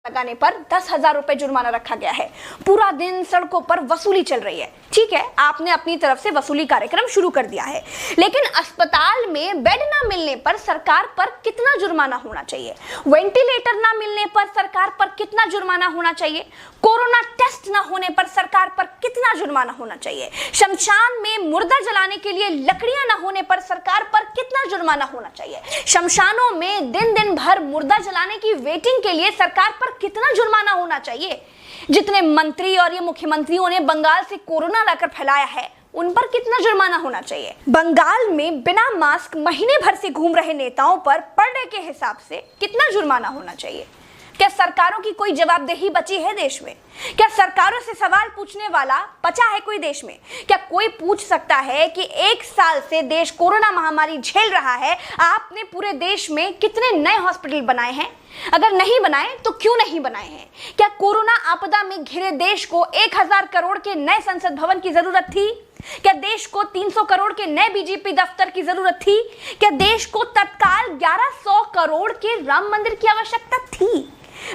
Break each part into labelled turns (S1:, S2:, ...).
S1: लगाने पर 10,000 रुपए जुर्माना रखा गया है। पूरा दिन सड़कों पर वसूली चल रही है। ठीक है, आपने अपनी तरफ से वसूली कार्यक्रम शुरू कर दिया है, लेकिन अस्पताल में बेड ना मिलने पर सरकार पर कितना जुर्माना होना चाहिए? वेंटिलेटर ना मिलने पर सरकार पर कितना जुर्माना होना चाहिए? कोरोना टेस्ट ना होने पर सरकार पर कितना जुर्माना होना चाहिए? शमशान में मुर्दा जलाने के लिए लकड़ियां ना होने पर सरकार पर कितना जुर्माना होना चाहिए? शमशानों में दिन दिन भर मुर्दा जलाने की वेटिंग के लिए सरकार पर कितना जुर्माना होना चाहिए? जितने मंत्री और ये मुख्यमंत्रियों ने बंगाल से कोरोना लाकर फैलाया है, उन पर कितना जुर्माना होना चाहिए? बंगाल में बिना मास्क महीने भर से घूम रहे नेताओं पर पर डे के हिसाब से कितना जुर्माना होना चाहिए? क्या सरकारों की कोई जवाबदेही बची है देश में? क्या सरकारों से सवाल पूछने वाला बचा है कोई देश में? क्या कोई पूछ सकता है कि 1 साल से देश कोरोना महामारी झेल रहा है, आपने पूरे देश में कितने नए हॉस्पिटल बनाए हैं? अगर नहीं बनाए तो क्यों नहीं बनाए हैं? क्या कोरोना आपदा में घिरे देश को 1000 करोड़ के नए संसद भवन की जरूरत थी? क्या देश को 300 करोड़ के नए बीजेपी दफ्तर की जरूरत थी? क्या देश को तत्काल 1100 करोड़ के राम मंदिर की आवश्यकता थी?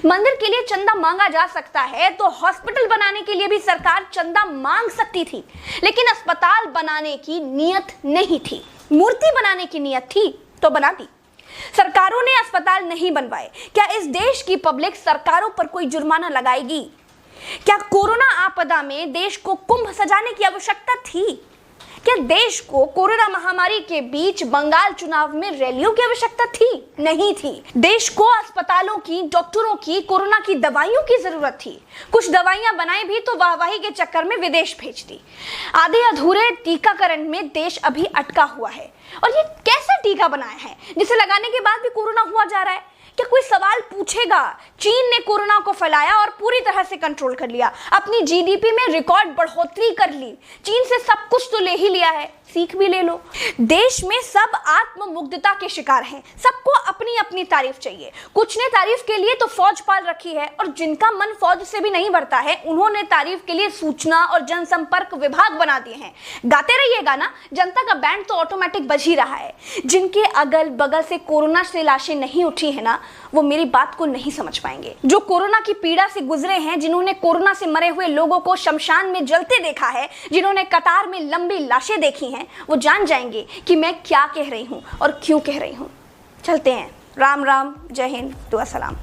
S1: मंदिर के लिए चंदा मांगा जा सकता है तो हॉस्पिटल बनाने के लिए भी सरकार चंदा मांग सकती थी, लेकिन अस्पताल बनाने की नियत नहीं थी। मूर्ति बनाने की नियत थी तो बना दी। सरकारों ने अस्पताल नहीं बनवाए। क्या इस देश की पब्लिक सरकारों पर कोई जुर्माना लगाएगी? क्या कोरोना आपदा में देश को कुंभ सजाने की आवश्यकता थी? क्या देश को कोरोना महामारी के बीच बंगाल चुनाव में रैलियों की आवश्यकता थी? नहीं थी। देश को अस्पतालों की, डॉक्टरों की, कोरोना की दवाइयों की जरूरत थी। कुछ दवाइयां बनाई भी तो वाहवाही के चक्कर में विदेश भेज दी। आधे अधूरे टीकाकरण में देश अभी अटका हुआ है। और ये कैसा टीका बनाया है जिसे लगाने के बाद भी कोरोना हुआ जा रहा है? क्या कोई सवाल पूछेगा? चीन ने कोरोना को फैलाया और पूरी तरह से कंट्रोल कर लिया। अपनी जीडीपी में रिकॉर्ड बढ़ोतरी कर ली। चीन से सब कुछ तो ले ही लिया है, सीख भी ले लो। देश में सब आत्ममुग्धता के शिकार हैं। सबको अपनी अपनी तारीफ चाहिए। कुछ ने तारीफ के लिए तो फौज पाल रखी है, और जिनका मन फौज से भी नहीं भरता है, उन्होंने तारीफ के लिए सूचना और जनसंपर्क विभाग बना दिए हैं। गाते रहिएगा ना, जनता का बैंड तो ऑटोमेटिक बज ही रहा है। जिनके अगल बगल से कोरोना से लाशें नहीं उठी है ना, वो मेरी बात को नहीं समझ पाएंगे। जो कोरोना की पीड़ा से गुजरे हैं, जिन्होंने कोरोना से मरे हुए लोगों को शमशान में जलते देखा है, जिन्होंने कतार में लंबी लाशें देखी हैं, वो जान जाएंगे कि मैं क्या कह रही हूं और क्यों कह रही हूं। चलते हैं। राम राम, जय हिंद, दुआ सलाम।